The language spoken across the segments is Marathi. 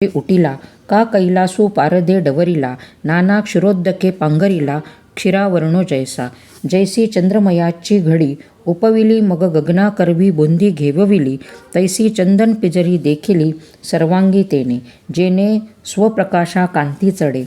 उटीला का कैलासू पारदे डवरिला नाना क्षीरोदके पांघरिला क्षीरावर्णो जैसा जैसी चंद्रमयाची घडी उपविली मग गगना करवी बुंदी घेवविली तैसी चंदन पिजरी देखिली सर्वांगी तेने जेने स्वप्रकाशा कांती चढे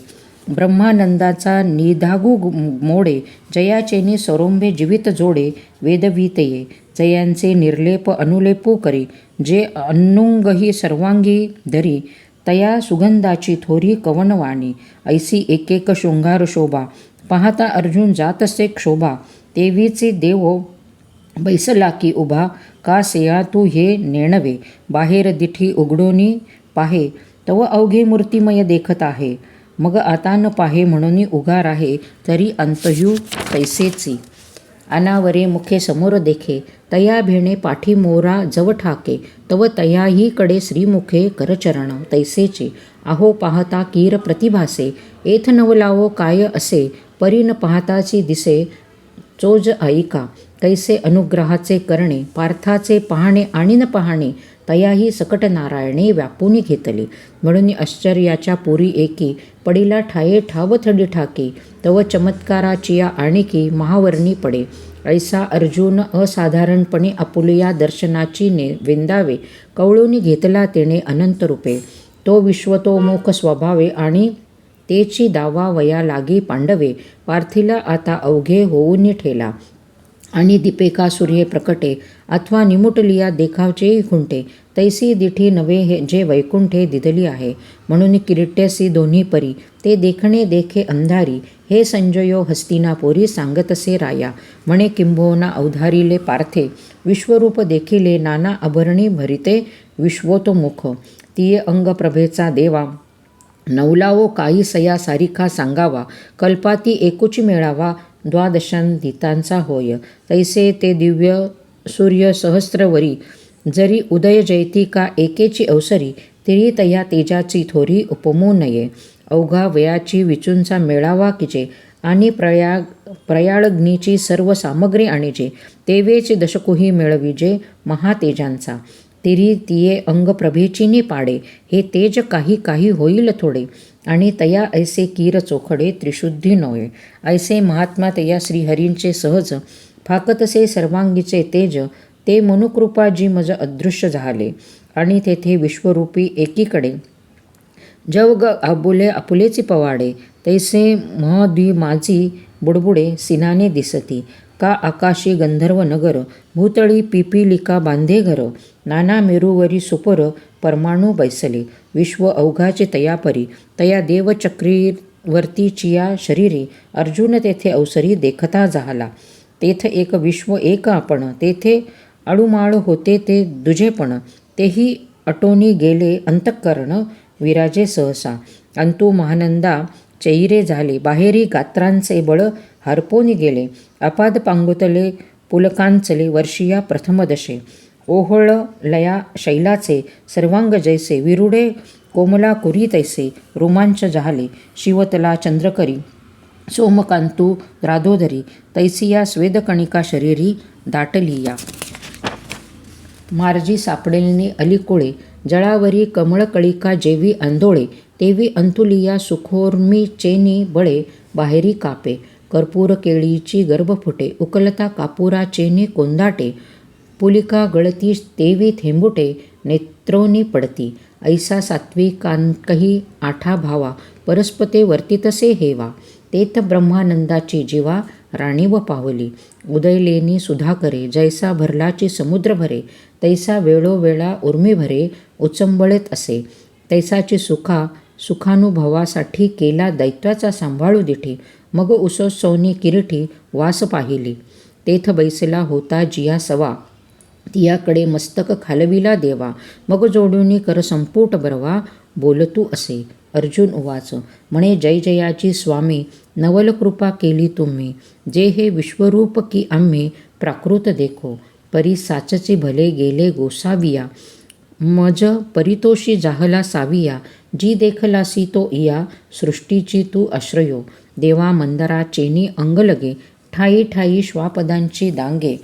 ब्रह्मानंदाचा निधागू मोडे जयाचेने सरोंबे जीवित जोडे वेदवीतये जयांचे निर्लेप अनुलेपू करी जे अन्नुंगही सर्वांगी धरी तया सुगंधाची थोरी कवनवाणी ऐसी एकेक शृंगार शोभा पाहता अर्जुन जातसे क्षोभा तेवीचे देव बैसला की उभा का सेया तू हे नेणवे बाहेर दिठी उघडोनी पाहे तव अवघे मूर्तिमय देखत आहे मग आता न पाहे म्हणून उगार आहे तरी अंतयू तैसेची अनावरे मुखे समोर देखे तया भेणे पाठी मोरा जव ठाके तव तयाही कडे श्रीमुखे करचरण तैसेचे आहो पाहता कीर प्रतिभासे एथ नवलावो काय असे परी न पाहताची दिसे चोज ऐका कैसे अनुग्रहाचे करणे पार्थाचे पाहणे आणि न पाहणे तयाही सकट नारायणे व्यापून घेतले म्हणून आश्चर्याच्या पुरी एकी पडिला ठाये ठाव थडी ठाके तव चमत्काराचिया आणिकी महावर्णी पडे ऐसा अर्जुन असाधारणपणे आपुलिया दर्शनाची विंदावे कवळून घेतला तेने अनंत रूपे तो विश्वतोमुख स्वभावे आणि तेची दावा वया लागी पांडवे पार्थिला आता अवघे होऊन ठेला आणि दीपिका सूर्ये प्रकटे अथवा निमुटलिया देखावचेही खुंटे तैसी दिठी नवे हे जे वैकुंठे दिदली आहे म्हणून किरीट्यसी दोन्ही परी ते देखणे देखे अंधारी हे संजयो हस्तिनापुरी सांगतसे राया म्हणे किंबहुना अवधारिले पार्थे विश्वरूप देखिले नाना आभरणी भरिते विश्वोतमुख तिये अंगप्रभेचा देवा नवलावो काही सया सारिखा सांगावा कल्पाती एकुची मेळावा द्वादशांदितांचा होय तैसे ते दिव्य सूर्य सहस्त्रवरी जरी उदय जयती का एकेची अवसरी तरी तया तेजाची थोरी उपमू नये अवघा वयाची विचूंचा मेळावा किजे आणि प्रयाळग्नीची सर्व सामग्री आणिजे तेवेचे दशकुही मिळविजे महातेजांचा तिरी तिये अंगप्रभेचीनी पाडे हे तेज काही काही होईल थोडे आणि तया ऐसे कीर चोखडे त्रिशुद्धी नोये ऐसे महात्मा तया श्रीहरींचे सहज फाकतसे सर्वांगीचे तेज ते मनुकृपा जी मज अदृश्य झाले आणि तेथे विश्वरूपी एकीकडे जवग आबुले आपुलेची पवाडे तैसे माझी बुडबुडे सिनाने दिसती का आकाशी गंधर्व नगर भूतळी पिपीलिका बांधे घर नाना मेरूवरी सुपर परमाणू बैसले विश्व अवघाचे तयापरी तया देवचक्रीवरतीचिया शरीरे अर्जुन तेथे अवसरी देखता झाला तेथ एक विश्व एक आपण तेथे अडुमाळ होते ते दुजेपण तेही अटोनी गेले अंतःकरण विराजे सहसा अंतु महानंदा चैरे झाले बाहेरी गात्रांचे बळ हरपोनी गेले अपाद पांगुतले पुलकांचले वर्षिया प्रथम दशे ओहळ लया शैलाचे सर्वांग जैसे विरुडे कोमला कुरी तैसे रोमांच झाले शिवतला चंद्रकरी सोमकांतू राधोदरी तैसिया स्वेदकणिका शरीरी दाटलिया मार्जी सापडेलने अलिकुळे जळावरी कमळकळिका जेवी आंदोळे तेवी अंतुलिया सुखोर्मी चेनी बळे बाहेरी कापे कर्पूर केळीची गर्भ फुटे उकलता कापुरा चेनी कोंदाटे पुलिका गळती तेवी थेंबुटे नेत्रोनी पडती ऐसा सात्विकांकही आठा भावा परस्पते वर्तितसे हेवा तेथ ब्रह्मानंदाची जीवा राणीव पावली उदयलेनी सुधाकरे जैसा भरलाची समुद्र भरे तैसा वेळोवेळा उर्मी भरे उचंबळेत असे तैसाची सुखानुभवासाठी केला दैत्याचा सांभाळू दिठी मग उसोत्सवनी किरीटी वास पाहिली तेथ बैसला होता जिया सवा तियाकडे मस्तक खालविला देवा मग जोडूनी कर संपुट बरवा बोलतू असे अर्जुन उवाच म्हणे जय जयाची स्वामी नवल कृपा केली तुम्ही जे हे विश्वरूप की आम्ही प्राकृत देखो परी साचची भले गेले गोसाविया मज परितोषी जाहला साविया जी देखलासी तो इया सृष्टीची तू आश्रयो देवा मंदरा चेनी अंगलगे ठाई ठाई श्वापदांची दांगे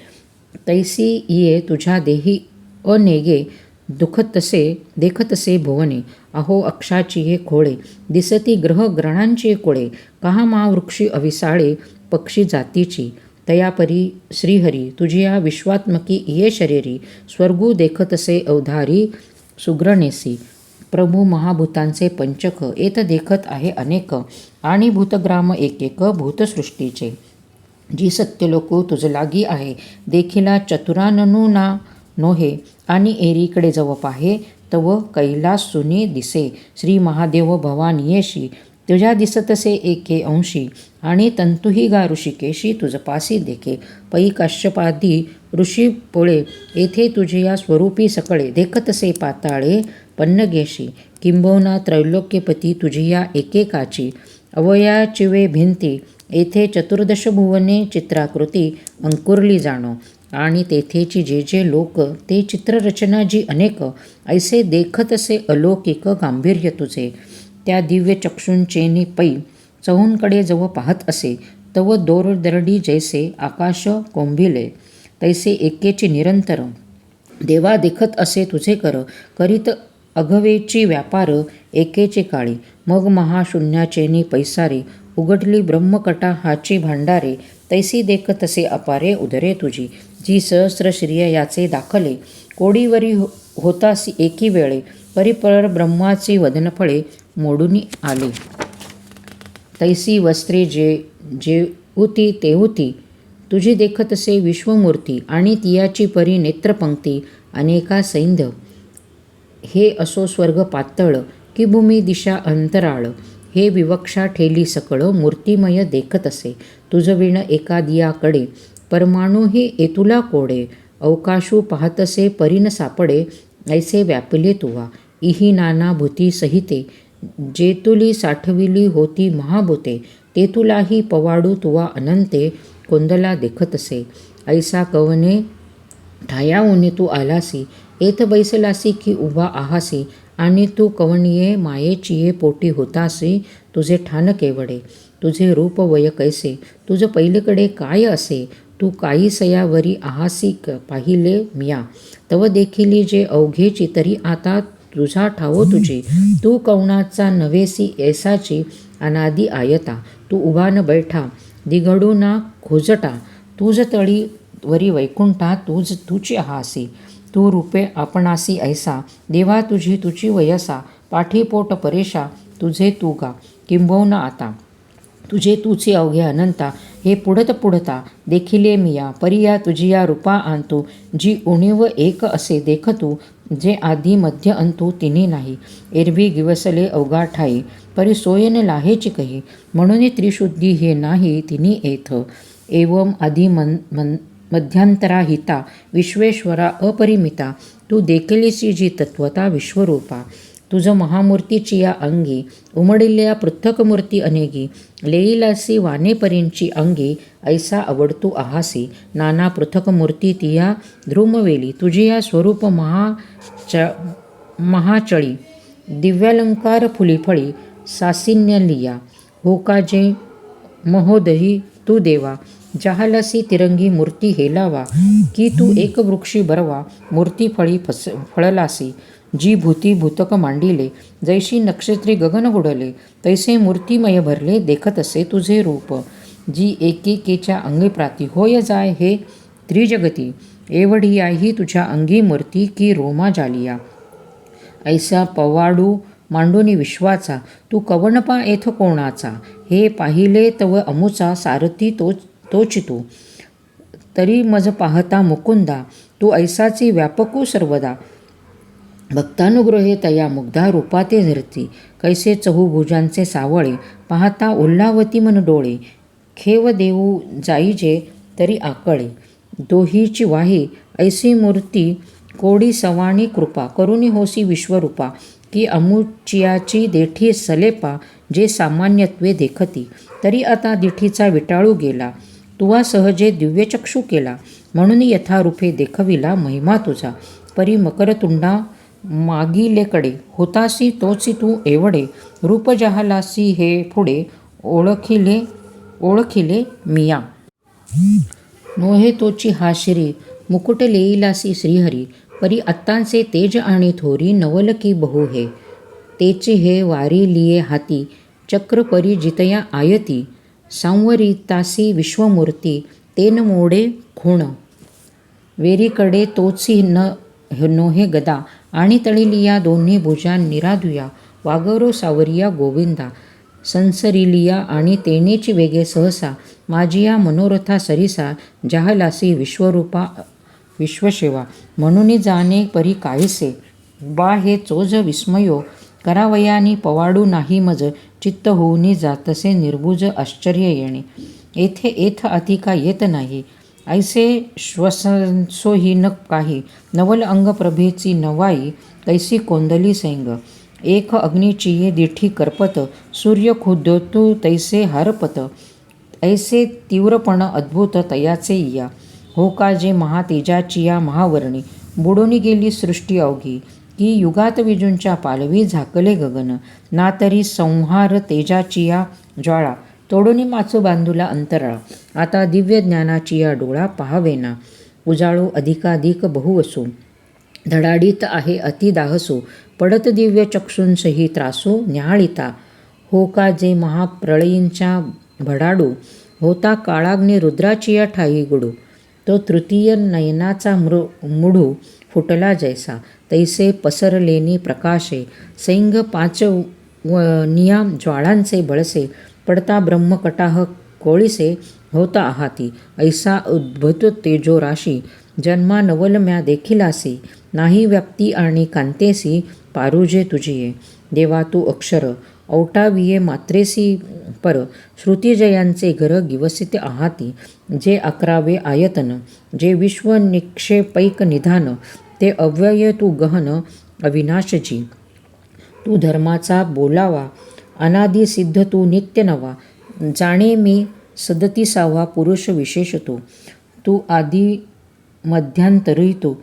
तैसी ये तुझ्या देही अनेगे देखतसे भुवने, अहो अक्षाची हे खोळे, दिसती ग्रह ग्रहांची कोळे, कहा महावृक्षी अविसाळे, पक्षी जातीची, तयापरी श्रीहरी, तुझिया विश्वात्मकी ये शरीरी, स्वर्गू देखतसे अवधारी सुग्रणेसी, प्रभू महाभूतांचे पंचक, येत देखत आहे अनेक, आणि भूतग्राम एकेक भूतसृष्टीचे, जी सत्यलोको तुझ लागी आहे, देखिला चतुराननु ना नोहे, आणि एरीकडे जव पाहे, तव कैलास सुनी दिसे, श्री महादेव भवानीयेशी, तुझ्या दिसतसे एके अंशी, आणि तंतुही गा ऋषिकेशी तुझपासी देखे, पै काश्यपादी ऋषी पोळे, येथे तुझे या स्वरूपी सकळे, देखतसे पाताळे पन्नगेशी, किंबहुना त्रैलोक्यपती तुझी या एकेकाची, अवयाचिवे भिंती, येथे चतुर्दश भुवने चित्राकृती अंकुरली जाणो, आणि तेथेची जे जे लोक, ते चित्ररचना जी अनेक, ऐसे देखतसे अलौकिक गांभीर्य तुझे, त्या दिव्य चक्षुंचेनी पै चहूंकडे जव पाहत असे, तव दोरदरडी जैसे आकाश कोंभिले, तैसे एकेची निरंतर, देवा देखत असे तुझे करीत अघवेची व्यापार, एकेचे काळी, मग महाशून्याचेनी पैसारे, उघडली ब्रह्मकटा हाची भांडारे, तैसी देखतसे अपारे उदरे तुझी, जी सहस्र श्रिय याचे दाखले, कोडीवरी होतासी एकी वेळे, परिपर ब्रह्माची वदनफळे मोडूनी आले, तैसी वस्त्रे जे होती ते होती, तुझी देखतसे विश्वमूर्ती, आणि तियाची परी नेत्रपंक्ती अनेका सैंध, हे असो स्वर्ग पातळ, की भूमी दिशा अंतराळ, हे विवक्षा ठेली सकळ, मूर्तिमय देखत असे, तुझ विण एकादियाकडे, परमाणुही एतुला कोडे, अवकाशू पाहतसे परीन सापडे, ऐसे व्यापले तुवा, इही नाना भूती सहिते, जेतुली साठविली होती महाभूते, तेतुलाही पवाडू तुवा अनंते, कोंदला देखतसे, ऐसा कवने ठायाऊनी तू आलासी, येथ बैसलासी की उभा आहासी, आणि तू कवनिये मायेचिये पोटी होतासी, तुझे ठाण केवडे, तुझे रूप वय कैसे, तुझ पहिलीकडे काय असे, तू काही सयावरी आहासी पाहिले मिया, तव देखिली जे अवघेची, तरी आता तुझा ठावो तुझी, तू कवणाचा नवेसी ऐसाची, अनादी आयता, तू उभा न बैठा, दिघडू ना खोजटा, तुझ तळी वरी वैकुंठा, तुझी आहासी, तू रूपे आपणासी ऐसा, देवा तुझी वयसा, पाठीपोट परेशा, तुझे तू गा, किंबहुना आता, तुझे तूचे अवघे अनंता, हे पुढता देखिले मिया, परिया तुझिया रूपा आणतू, जी उणीव एक असे देखतू, जे आधी मध्य अंतू तिन्ही नाही, एरवी गिवसले अवघा ठाई, परी सोयन लाहेची कही, म्हणून त्रिशुद्धी हे नाही तिन्ही येथ, एवम आधी मध्यांतराहिता, विश्वेश्वरा अपरिमिता, तू देखलीसी जी तत्वता विश्वरूपा, तुझ महामूर्तीची या अंगी, उमडिल्या पृथक मूर्ती अनेगी, लेईलासी वानेपरींची अंगी, ऐसा आवडतू आहासी, नाना पृथक मूर्ती तिया ध्रुमवेली, तुझी या स्वरूप महाचळी, दिव्यालंकार फुलीफळी, सासिन्य लिया, होकाजे महोदही तू देवा, जहालसी तिरंगी मूर्ती हेलावा, की तू एक वृक्षी बरवा, मूर्ती फळलासी, जी भूती भूतक मांडिले, जैशी नक्षत्री गगन गुडले, तैसे मूर्तिमय भरले देखत असे तुझे रूप, जी एकेकेच्या अंगी प्राती, होय जाय हे त्रिजगती, एवढी आई तुझ्या अंगी मूर्ती, की रोमा जालिया, ऐसा पवाडू मांडुनी विश्वाचा, तू कवणपा येथ कोणाचा, हे पाहिले तव अमुचा, सारथी तोचितू, तरी मज पाहता मुकुंदा, तू ऐसाची व्यापकू सर्वदा, भक्तानुग्रहे तया मुग्धा रूपाते धरती, कैसे चहूभुजांचे सावळे, पाहता उल्हावती मन डोळे, खेव देऊ जाईजे तरी आकळे, दोहीची वाही ऐसी मूर्ती, कोडी सवाणी कृपा, करुणी होसी विश्वरूपा, की अमुचियाची देठी सलेपा, जे सामान्यत्वे देखती, तरी आता दिठीचा विटाळू गेला, तुवा सहजे दिव्यचक्षू केला, म्हणून यथारूपे देखविला महिमा तुझा, परी मकरतुंडा मागिलेकडे, होतासी तोची तू एवढे, रूप जहालासी हे पुढे, ओळखिले मिया, नोहे तोची हा श्री, मुकुट लेईलासी श्रीहरी, परी आत्तांचे तेज आणि थोरी नवल की बहु हे. तेची हे वारी लिये हाती चक्र परी जितया आयती. सांवरितासी विश्वमूर्ती तेन मोडे खूण. वेरीकडे तोची नोहे गदा आणि तळिलिया दोन्ही भुजा निराधुया. वागरो सावरिया गोविंदा संसरिलिया आणि तेनेची वेगे सहसा. माझिया मनोरथा सरिसा जाहलासी विश्वरूपा विश्वशिवा. म्हणून जाणे परी कायसे बा हे चोज विस्मयो. करावयानी पवाडू नाही मज चित्त होऊनी जातसे निर्बुज आश्चर्य येणे. येथे एथ अधिका येत नाही ऐसे श्वसंसोही न काही. नवल अंग प्रभेची नवाई कैसी कोंदली सैंग. एक अग्निचिये दिठी करपत सूर्य खुद्योतू तैसे हारपत. ऐसे तीव्रपण अद्भुत तयाचे इया. हो का जे महातेजाचिया महावर्णी बुडून गेली सृष्टी अवघी. की युगात विजूंच्या पालवी झाकले गगन. ना तरी संहार तेजाचिया ज्वाळा तोडून माचू बांधूला अंतराळा. आता दिव्य ज्ञानाचिया डोळा पहावेना. उजाळो अधिकाधिक बहु असू धडाडीत आहे अति दाहसू. पडत दिव्य चक्षुंसही त्रासू न्याहाळिता. हो का जे महाप्रळयींच्या भडाडू होता काळाग्नी रुद्राचिया ठाई गुडू. तो तृतीय नयनाचा मुढू फुटला जैसा. तैसे पसरलेनी प्रकाशे सैंग पाचवनिया ज्वाळांचे बळसे. पडता ब्रह्मकटाह कोळीसे होता आहाती. ऐसा उद्भूत तेजो राशी जन्मा नवल म्या देखिलासी. नाही व्याप्ती आणि कांतेसी पारुजे तुझिये. देवा तू अक्षर औटाविये मात्रेसी पर. श्रुतिजयांचे घर गिवसित आहाती. जे 11वे आयतन जे विश्व निक्षेपैक निधान. ते अव्यय तू गहन अविनाशजी. तू धर्माचा बोलावा अनादि सिद्ध तू नित्य नवा. जाणे मी 37वा पुरुष विशेष तू. तू आदि मध्यांतरी तू.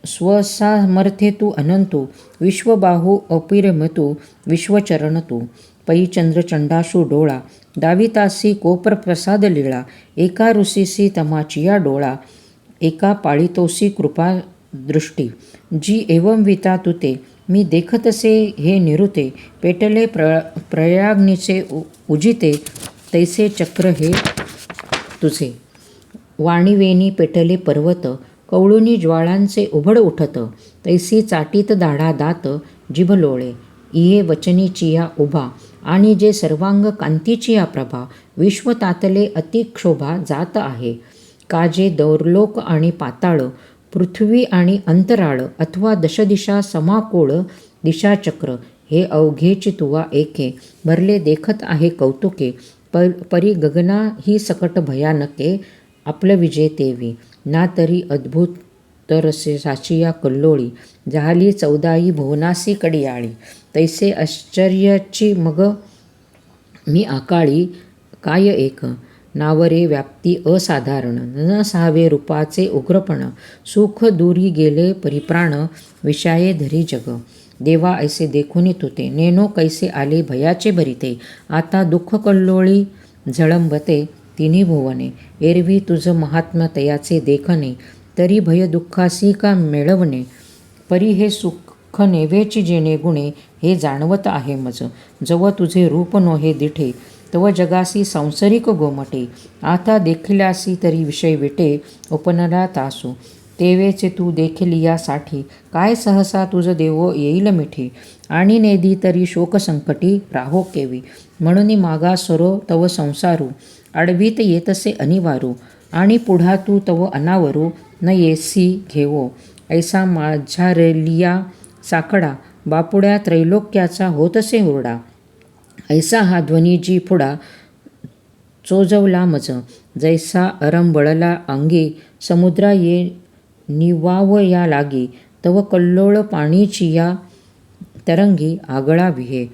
स्वसामर्थ्ये तू अनंतू. विश्वबाहू अपिरमतू विश्वचरण तू. पै चंद्रचंडाशू डोळा दावितासी कोपर प्रसाद लीळा. एका ऋषीसी तमाचिया डोळा एका पाळितोसी कृपा दृष्टी. जी एवंविता तुते मी देखतसे हे निरुते. पेटले प्रयाग्नीचे उजिते तैसे चक्र हे तुझे. वाणीवेनी पेटले पर्वत कवळुनी ज्वाळांचे उभड उठत. तैसी चाटीत दाढा दात जिभ लोळे. इये वचनीचिया उभा आणि जे सर्वांग कांतीचिया प्रभा. विश्व तातले अतिक्षोभा जात आहे. काजे दौर्लोक आणि पाताळ पृथ्वी आणि अंतराळ अथवा दशदिशा समाकोळ दिशाचक्र. हे अवघेची तुवा एके भरले देखत आहे कौतुके. परी गगना ही सकट भयानके आपलं विजय तेवी. ना तरी अद्भुत तरसे साचिया कल्लोळी. जाहली 14 भुवनासी कडियाळी. तैसे आश्चर्याची मग मी आकाळी काय एक. नावरे व्याप्ती असाधारण न सहावे रूपाचे उग्रपण. सुख दुरी गेले परिप्राण विषाये धरी जग. देवा ऐसे देखुनी तुते नेनो कैसे आले भयाचे भरिते. आता दुःख कल्लोळी झळंबते तिन्ही भुवने. एरवी तुझ महात्म्य तयाचे देखणे तरी भय दुःखासी का मिळवणे. परी हे सुख नेवेची जेणे गुणे हे जाणवत आहे मज. जव तुझे रूप नोहे दिठे तव जगासी सांसारिक गोमटे. आता देखिलासी तरी विषय विटे उपनला तासू. तेवेचे तू देखिलियासाठी काय सहसा तुझ देवो येईल मिठी. आणि नेदी तरी शोकसंकटी राहो केवी. म्हणून मागा सरो तव संसारू आडवीत येतसे अनिवारू. आणि पुढा तू तव अनावरू न येसी घेवो. ऐसा माझ्यारेलिया साकडा बापुड्या त्रैलोक्याचा होतसे हुरडा. ऐसा हा ध्वनी जी पुढा चोजवला मज. जैसा अरंबळला अंगी समुद्रा ये निवाव या लागी. तव कल्लोळ पाणीचिया तरंगी आगळा विहे.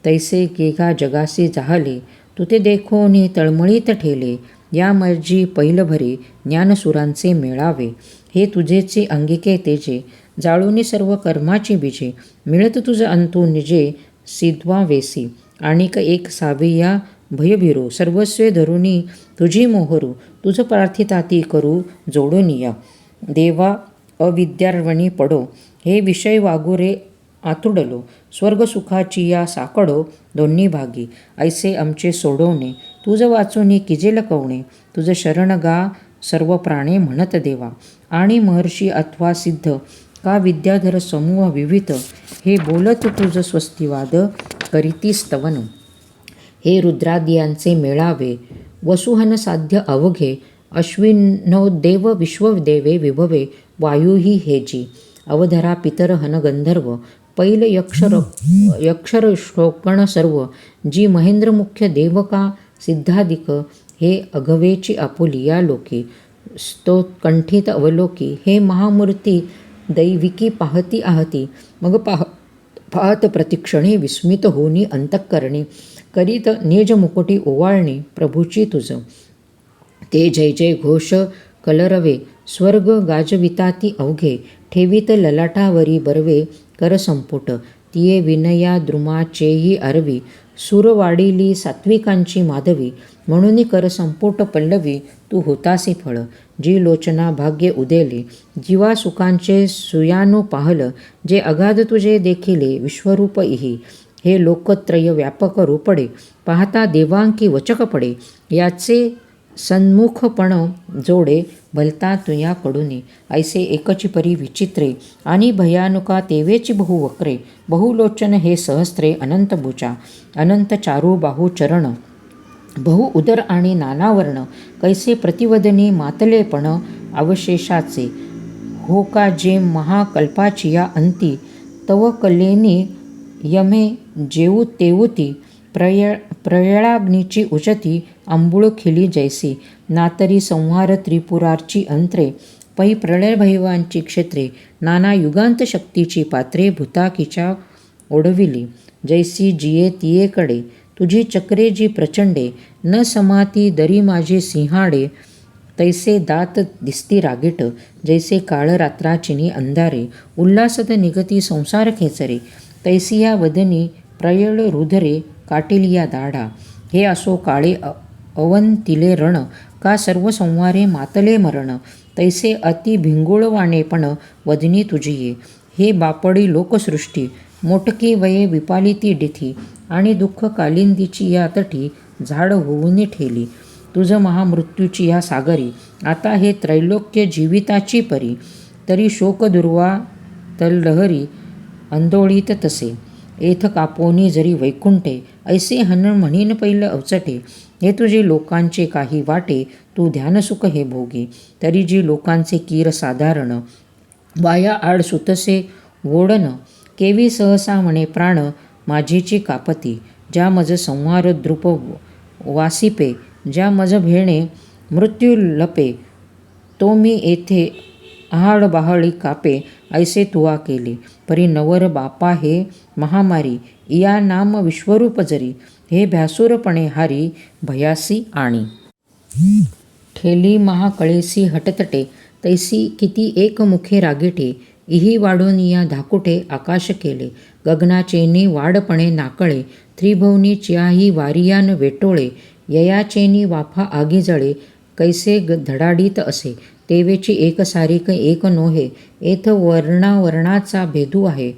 तैसे गेगा जगासी जाहले तुते देखोनी तळमळीत ठेले. या मर्जी पैलभरे ज्ञानसुरांचे मेळावे. हे तुझेचे अंगिके तेजे जाळूनी सर्व कर्माची बीजे. मिळत तुझ अंतू निजे सिद्ध्वा वेसी. आणिक एक साविया भयभिरू सर्वस्वे धरुनी तुझी मोहरू. तुझ प्रार्थिताती करू जोडूनिया. देवा अविद्यार्वणी पडो, हे विषय वागुरे आतुडलो, स्वर्गसुखाची या साकडो दोन्ही भागी. ऐसे आमचे सोडवणे, तुझ वाचूनी किजेल कवणे, तुझ शरण गा सर्व प्राणे म्हणत देवा. आणि महर्षी अथवा सिद्ध का विद्याधर समूह विविध, हे बोलत तुझ स्वस्तिवाद करीती स्तवन. हे रुद्राद्यांचे मेळावे, वसुहन साध्य अवघे, अश्विनोदेव विश्वदेवे विभवे, वायुही हेजी. अवधरा पितर हन गंधर्व, पैल यक्षर शोकण सर्व, जी महेंद्र मुख्य देवका सिद्धाधिक, हे अघवेची आपुली या लोके. स्तोत्कंठित अवलोकी, हे महामूर्ती दैविकी पाहती आहती. मग पाहत प्रतिक्षणे विस्मित होनी अंतःकरणी, करीत निज मुकुटी ओवाळणी प्रभूची तुझ. ते जय जय घोष कलरवे, स्वर्ग गाजविताती अवघे, ठेवीत ललाटावरी बरवे कर संपुट. तिये विनया द्रुमाचेही आरवी, सूर वाढिली सात्विकांची माधवी. म्हणून कर संपुट पल्लवी, तू होतासी फळ. जी लोचना भाग्य उदेले, जीवा सुखांचे सुयानो पाहल. जे अगाध तुझे देखिले विश्वरूप इही, हे लोकत्रय व्यापक रूपडे. पाहता देवांकी वचक पडे, याचे सन्मुखपण जोडे भलता तुयाकडूनी. ऐसे एकची परी विचित्रे, आणि भयानुका तेवेची बहुवक्रे. बहुलोचन हे सहस्त्रे, अनंत भुजा, अनंत चारू बाहू चरण, बहु उदर आणि नानावर्ण. कैसे प्रतिवदनी मातलेपण अवशेषाचे, हो का जे महाकल्पाचिया अंती. तव कलेनी यमे जेऊ तेऊती, प्रयळाग्नीची उचती आंबुळ खिली जैसी. नातरी संहार त्रिपुरार्ची अंत्रे, पै प्रलयभैवांची क्षेत्रे. नाना युगांत शक्तीची पात्रे, भूताकीच्या ओढविली. जैसी जिये तियेकडे, तुझी चक्रे जी प्रचंडे. न समाती दरी माझी सिंहाडे, तैसे दात दिसती रागीट. जैसे काळ रात्राचिनी अंधारे, उल्हासत निगती संसार खेचरे. तैसी या वदनी प्रयळ रुधरे, काटिलिया दाढा. हे असो काळे अवंतिले रण, का सर्व संवारे मातले मरण. तैसे अति भिंगुळवाणेपण वदनी तुझिये. हे बापडी लोकसृष्टी, मोटकी वये विपालिती डिथी. आणि दुःख कालिंदीची या तटी, झाड होऊनी ठेली. तुझ महामृत्यूची या सागरी, आता हे त्रैलोक्य जीविताची परी. तरी शोकदुर्वा तलहरी, आंदोळीत तसे. एथ कापोनी जरी वैकुंठे, ऐसे हन म्हणीन पैल अवचटे. हे तुझे लोकांचे काही वाटे, तू ध्यानसुख हे भोगी. तरी जी लोकांचे कीर साधारण, वाया आड सुतसे वोडन. केवी सहसा म्हणे प्राण माझीची कापती. ज्या मज संहार द्रुप वासिपे, ज्या मज भेणे मृत्यू लपे. तो मी येथे आहाड बाहळी कापे, ऐसे तुवा केले. परी नवर बापा हे महामारी, इया नाम विश्वरूप जरी. हे भ्यासूरपणे हारी, भयासी आणि. ठेली महाकळेसी हटतटे, तैसी किती एकमुखे रागीटे. इही वाढून या धाकुटे आकाश केले. गगनाचेनी वाडपणे नाकळे, त्रिभुवनी च्याही वारियान वेटोळे. ययाचेनी वाफा आगी जळे, कैसे धडाडीत असे. तेवेची एक सारिक एक नोहे, एथ वर्णावर्णाचा भेदू आहे.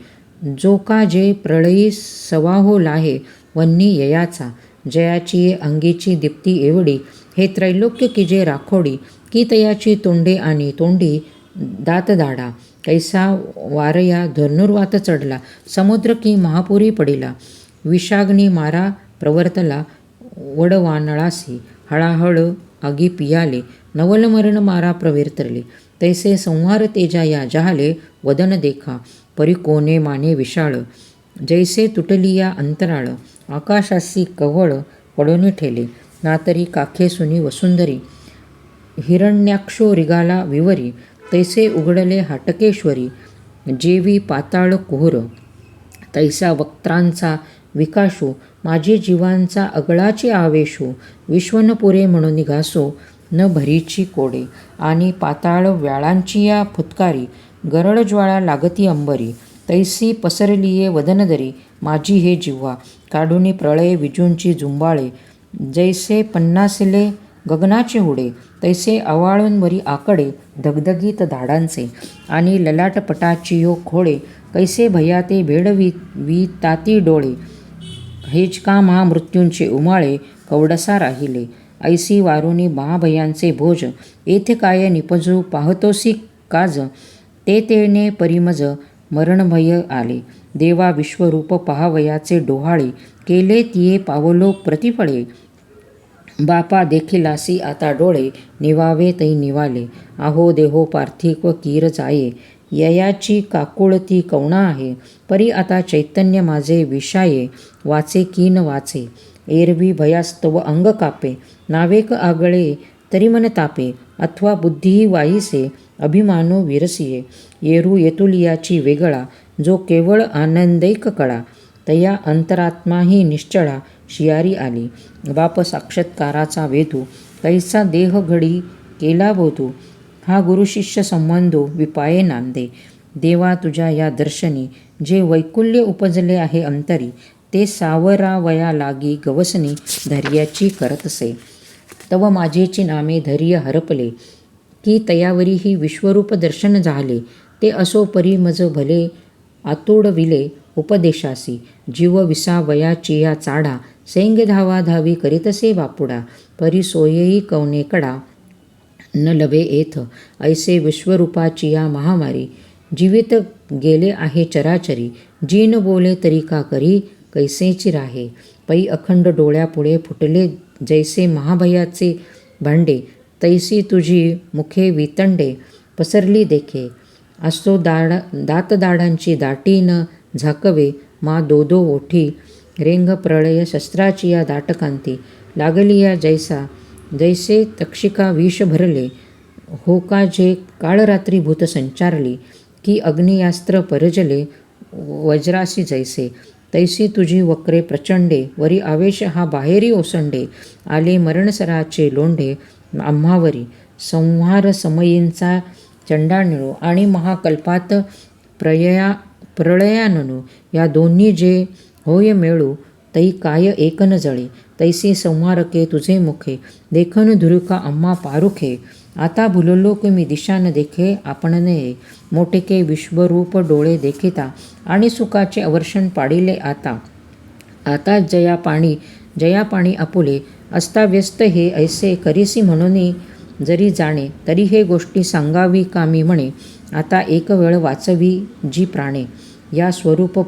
जो का जे प्रळयी सवाहो लाहे, वन्नी ययाचा. जयाची ये अंगीची दीप्ती एवढी, हे त्रैलोक्य की जे राखोडी. की तयाची तोंडे आणि तोंडी दातदाडा. कैसा वारया धनुर्वात चढला, समुद्र की महापुरी पडिला. विषाग्नी मारा प्रवर्तला, वडवानळासी. हळाहळ आगी पियाले, नवलमरण मारा प्रवर्तले. तैसे संहार तेजा या जहाले, वदन देखा परी कोणे माने विशाळ. जैसे तुटलिया अंतराळ, आकाशासी कवळ पडून ठेले. नातरी काखे सुनी वसुंधरी, हिरण्याक्षो रिगाला विवरी. तैसे उघडले हाटकेश्वरी, जेवी पाताळ कुहर. तैसा वक्त्रांचा विकासो, माझी जीवांचा अगळाची आवेशो. विश्वनपुरे म्हणून घासो, न भरीची कोडे. आणि पाताळ व्याळांची या फुतकारी, गरळ ज्वाळा लागती अंबरी. तैसी पसरलिये वदनदरी, माझी हे जिव्हा. काढूनी प्रळय विजूंची जुंबाळे, जैसे पन्नासले गगनाचे हुडे. तैसे आवाळून वरी आकडे, धगधगीत दाडांचे आणि ललाटपटाचियो खोळे, कैसे भयाते भेडविताती डोळे. हेचका महामृत्यूंचे उमाळे कवडसा राहिले, ऐसी वारुनी महाभयांचे भोज. येथे काय निपजू पाहतोसी काज, ते तेने परिमज मरणभय आले. देवा विश्वरूप पहावयाचे डोहाळे, केले तिये पावलो प्रतिफळे. बापा देखिलासी आता डोळे, निवावे तै निवाले. आहो देहो पार्थिव कीर जाये, ययाची काकुळती कवणा आहे. परी आता चैतन्य माझे विषाये, वाचे की न वाचे. एरवी भयास्तव अंग कापे, नावेक आगळे तरी मन तापे. अथवा बुद्धीही वाईसे, अभिमानो विरसिये. येरू येतुलियाची वेगळा, जो केवळ आनंदैक कळा. तया अंतरात्माही निश्चळा, शियारी आली. बाप साक्षात्काराचा वेधू, कैसा देह घडी केला बोधू. हा गुरुशिष्य संबंधो विपाये नांदे. देवा तुझ्या या दर्शनी, जे वैकुल्य उपजले आहे अंतरी. ते सावरावया लागी गवसनी, धैर्याची करतसे. तव माझेची नामे धैर्य हरपले, की तयावरी ही विश्वरूप दर्शन झाले. ते असो परी मज भले आतुडविले उपदेशासी. जीव विसावयाचिया चाडा, सैंग धावा धावी करीतसे बापुडा. परी सोयई कवनेकडा, न लभे येथ. ऐसे विश्वरूपाचिया महामारी, जीवित गेले आहे चराचरी. जी न बोले तरी का करी, कैसेची राहे. पै अखंड डोळ्यापुढे फुटले जैसे महाभयाचे भांडे. तैसी तुझी मुखे वितंडे, पसरली देखे. असो दातदाडांची दाटी न झाकवे, मा दोदो ओठी. रेंग प्रळय शस्त्राची या दाटकांती, लागली या जैसे तक्षिका विष भरले. हो का जे काळरात्री भूत संचारली, की अग्नियास्त्र परजले वज्रासी जैसे. तैसी तुझी वक्रे प्रचंडे, वरी आवेश हा बाहेरी ओसंडे. आले मरणसराचे लोंढे आम्हावरी. संहार समयींचा चंडाळू, आणि महाकल्पात प्रळयाननु. या दोन्ही जे होय मेळू, तै काय एक न जळे. तैसी संहारके तुझे मुखे, देखन धुरुका आम्हा पारुखे. आता भुललो की मी दिशा न देखे आपण नये. मोठेके विश्वरूप डोळे देखिता, आणि सुखाचे अवर्षण पाडिले आता. आता जयापाणी आपुले, अस्ताव्यस्त हे ऐसे करीसी म्हणून जरी जाणे. तरी हे गोष्टी सांगावी का मी म्हणे. आता एक वेळ वाचवी जी प्राणे. या स्वरूप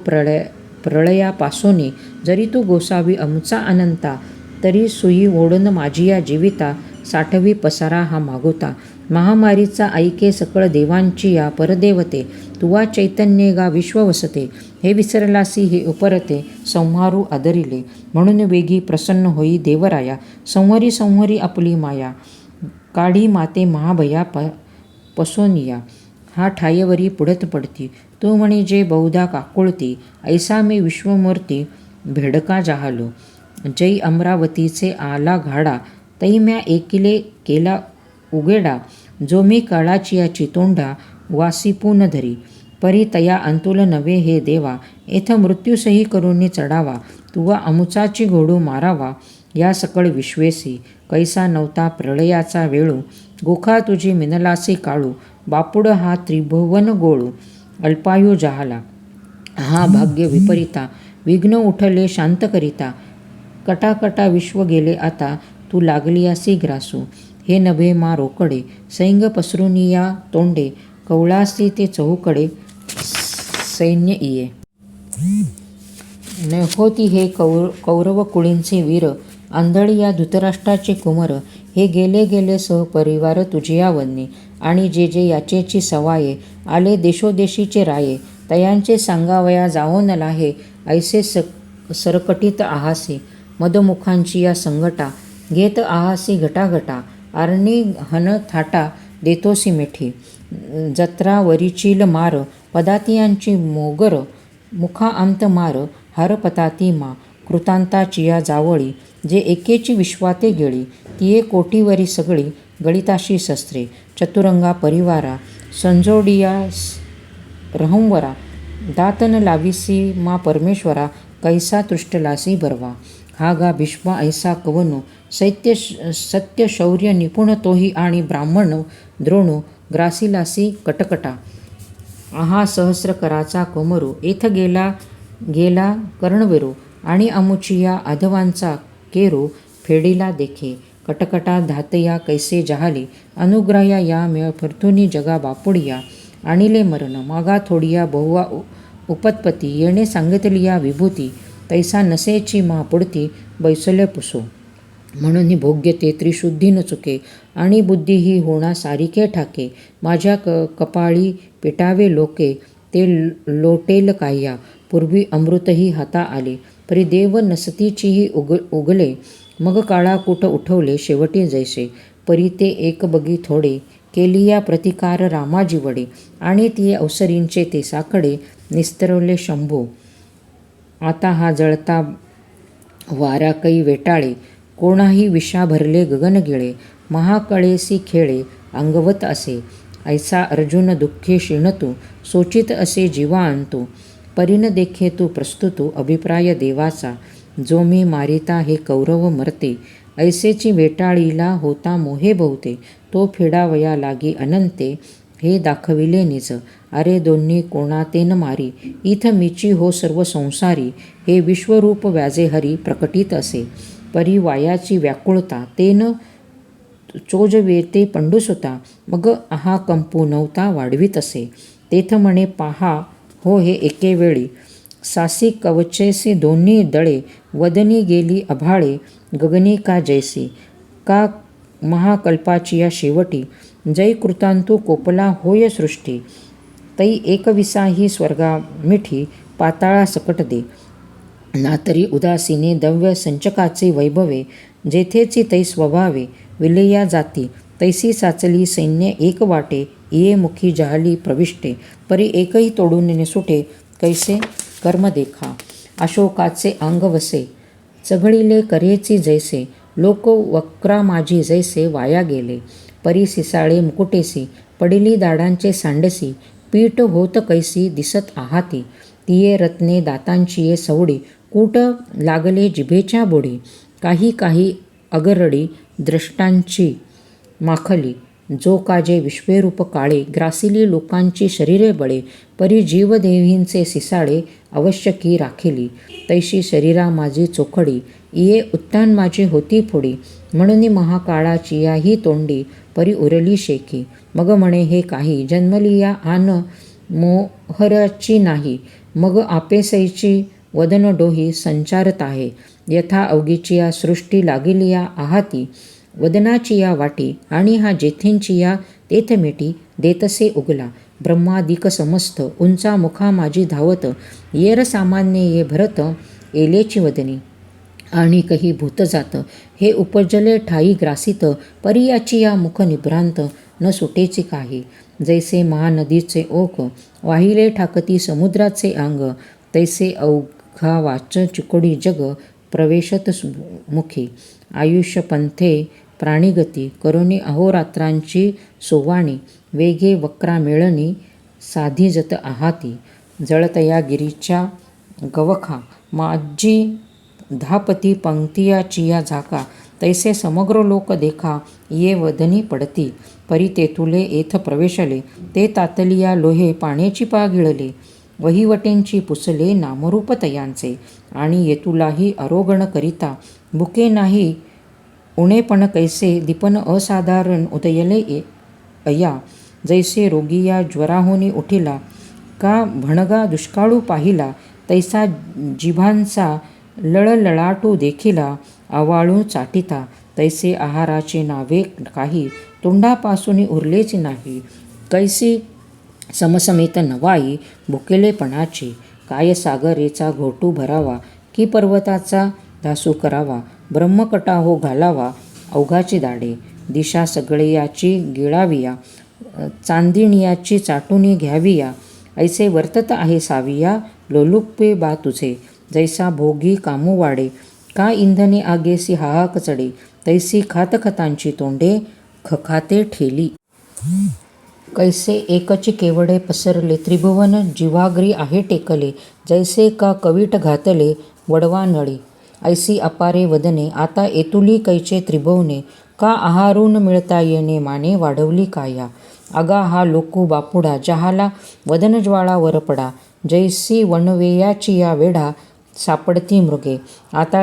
प्रळयापासोनी, जरी तू गोसावी अमुचा अनंता. तरी सुई ओढून माझिया जीविता, साठवी पसारा हा मागोता. महामारीचा ऐके सकळ देवांची या परदेवते. तुवा चैतन्ये गा विश्व वसते. हे विसरलासी हे उपरते, संहारू आदरिले. म्हणून वेगी प्रसन्न होई देवराया. संवरी संवरी आपली माया, काढी माते महाभया पसोनिया. हा ठायवरी पुढत पडती, तू म्हणे जे बहुधा काकुळती. ऐसा मी विश्वमूर्ती भेडका जाहलो. जै अमरावतीचे आला घाडा, तै म्या एकिले केला उघेडा. जो मी काळाचियाची तोंडा, वासिपून धरी. परी तया अंतुल नवे हे देवा, एथ मृत्यूसही करुनी चढावा. तुवा अमुचाची घोडू मारावा, या सकळ विश्वेसी. कैसा नव्हता प्रळयाचा वेळू, गोखा तुझी मिनलासी काळू. बापुड हा त्रिभुवन गोळू, अल्पायू जाहला. हा भाग्य विपरीता, विघ्न उठले शांत करिता. कटाकटा विश्व गेले आता, तू लागलियासी ग्रासू. हे नभे मा रोकडे, सैंग पसरुनिया तोंडे. कवळासी ते चहूकडे, सैन्य इये. न होती हे कौरव कुळींचे वीर, आंधळी या धृतराष्ट्राचे कुमर. हे गेले गेले सहपरिवार तुझिया वन्नी, आणि जे जे याचेची सवाये. आले देशोदेशीचे राये, तयांचे सांगावया जाओ न लाहे. ऐसे सरकटीत आहासी, मदमुखांची या संगटा. घेत आहासी घटाघटा, आरणी हन थाटा देतोसी मिठी. जत्रा वरीचील मार, पदातियांची मोगर. मुखा अंत मार, हरपताती मा. कृतांताचिया जावळी, जे एकेची विश्वाते गेळी. तिये कोटीवरी सगळी, गळिताशी शस्त्रे. चतुरंगा परिवारा, संजोडिया रहंवरा. दातन लाविसी मा परमेश्वरा, कैसा तृष्टलासी बरवा. हा गा भीष्मा ऐसा कवनो, सत्य शौर्य निपुण तोही. आणि ब्राह्मण द्रोणो, ग्रासिलासी कटकटा. आहा सहस्रकराचा कोमरू, एथ गेला गेला कर्णवेरू, आणि अमुचिया आधवांचा केरू फेडीला देखे. कटकटा धातया कैसे जहाले, अनुग्रहया या मेळ फर्थुनी जगा बापुडिया. आणिले मरण मागा थोडिया बहुवा उपत्पत्ती, येणे सांगितलिया विभूती. तैसा नसेची मा पुढती बैसले पुसो. म्हणून भोग्य ते त्रिशुद्धी न चुके, आणि बुद्धी ही होणा सारिके ठाके. माझ्या कपाळी पिटावे लोके, ते लोटेल काह्या. पूर्वी अमृतही हाता आले, परी देव नसतीचीही उगले. मग काळा कुट उठवले शेवटी जैसे, परी ते एक बगी थोडे. केलिया प्रतिकार रामाजी वडे, आणि ती अवसरींचे ते साकडे. निस्तरवले शंभू आता हा जळता वारा कै वेटाळे. कोणाही विषा भरले गगन गिळे. महाकळेसी खेळे अंगवत असे, ऐसा अर्जुन दुःखे शिणतू. सोचित असे जीवा आणतो, परीन देखे तू प्रस्तुतू. अभिप्राय देवाचा, जो मी मारिता हे कौरव मरते. ऐसेची वेटाळीला होता मोहे बहुते, तो फेडावया लागी अनंते. हे दाखविले निज, अरे दोन्ही कोणातेन मारी. इथ मीची हो सर्व संसारी, हे विश्वरूप व्याजे हरी प्रकटित असे. परी वायाची व्याकुळता, तेन चोजवेते पंडुसुता. मग आहा कंपू नव्हता वाढवीत असे. तेथ म्हणे पाहा हो हे एके वेळी, सासी कवचेसी दोन्ही दळे. वदनी गेली अभाळे, गगनी का जैसी. का महाकल्पाचिया शेवटी, जै कृतांतू कोपला होय सृष्टी. तै एकविसाही स्वर्गा मिठी, पाताळा सकट दे. नातरी उदासीने दव्य संचकाचे वैभवे. जेथेची तै स्वभावे, विलया जाती. तैसी साचली सैन्य एक वाटे, ये मुखी जहाली प्रविष्टे. परी एकही तोडून निसुटे, कैसे कर्म देखा. अशोकाचे अंग वसे, चघळीले करेची जैसे. लोक वक्रा माझी जैसे वाया गेले. परी सिसाळे मुकुटेसी, पडिली दाडांचे सांडसी. पीठ होत कैसी दिसत आहाती, तिये रत्ने दातांची सवडी. कूट लागले जिभेच्या बोडी, काही काही अगरडी द्रष्टांची माखली. जो काजे विश्वेरूप काळे, ग्रासिली लोकांची शरीरे बळे. परी जीवदेवींचे सिसाळे, आवश्यकी राखिली. तैशी शरीरा माझी चोखडी, इये उत्तान माझी होती फोडी. म्हणून महाकाळाची याही तोंडी, परी उरली शेकी. मग म्हणे हे काही, जन्मलिया आन मोहराची नाही. मग आपेसैची वदन डोही संचारत आहे. यथा अवघीची सृष्टी लागिलिया आहाती. वदनाची या वाटी, आणि हा जेथेंची या तेथ मिटी. देतसे उगला ब्रह्मादिक समस्त, उंचा मुखा माझी धावत. येर सामान्य ये भरत, एलेची वदनी. आणि कही भूत जात, हे उपजले ठाई ग्रासित. परियाची या मुख निभ्रांत, न सुटेची काही. जैसे महानदीचे ओक, वाहिले ठाकती समुद्राचे अंग. तैसे अवघा वाच चिकोडी जग, प्रवेशत मुखी. आयुष्य पंथे प्राणीगती, करुणी अहोरात्रांची सोवाणी. वेगे वक्रा मेळणी, साधी जत आहाती. जळतया गिरीच्या गवखा, माझी धापती पंक्तियाचिया झाका. तैसे समग्र लोक देखा, ये वदनी पडती. परी तेथुले एथ प्रवेशले, ते तातलिया लोहे पाण्याची पा गिळले. वहिवटेंची पुसले नामरूप तयांचे, आणि येतुलाही आरोगण करिता. बुके नाही उणेपण कैसे, दीपन असाधारण उदयले अया. जैसे रोगिया ज्वराहोनी उठिला, का भणगा दुष्काळू पाहिला. तैसा जिभांचा लळलळाटू देखिला, आवाळू चाटिता. तैसे आहाराचे नावे काही, तोंडापासून उरलेच नाही. कैसी समसमेत नवाई, भुकेलेपणाची. काय सागरेचा घोटू भरावा, की पर्वताचा धासू करावा. ब्रह्मकटा हो घालावा, अवघाची दाडे. दिशा सगळयाची गिळाविया, चांदिणीयाची चाटुनी घ्याविया. ऐसे वर्तत आहे साविया, लोलुपे बा तुझे. जैसा भोगी कामू वाडे, का इंधने आगेसी हाहाक चढे. तैसी खातखतांची तोंडे, खखाते ठेली. कैसे एकची केवडे पसरले, त्रिभुवन जिव्हाग्री आहे टेकले. जैसे का कवीट घातले, वडवा नळी. ऐसी अपारे वदने, आता येतुली कैचे त्रिभुवने. का आहारून मिळता येणे, माने वाढवली काया. अगा हा लोकू बापुडा जहाला वदनज्वाळा वरपडा. जैसी वणवेयाची या वेढा सापडती मृगे. आता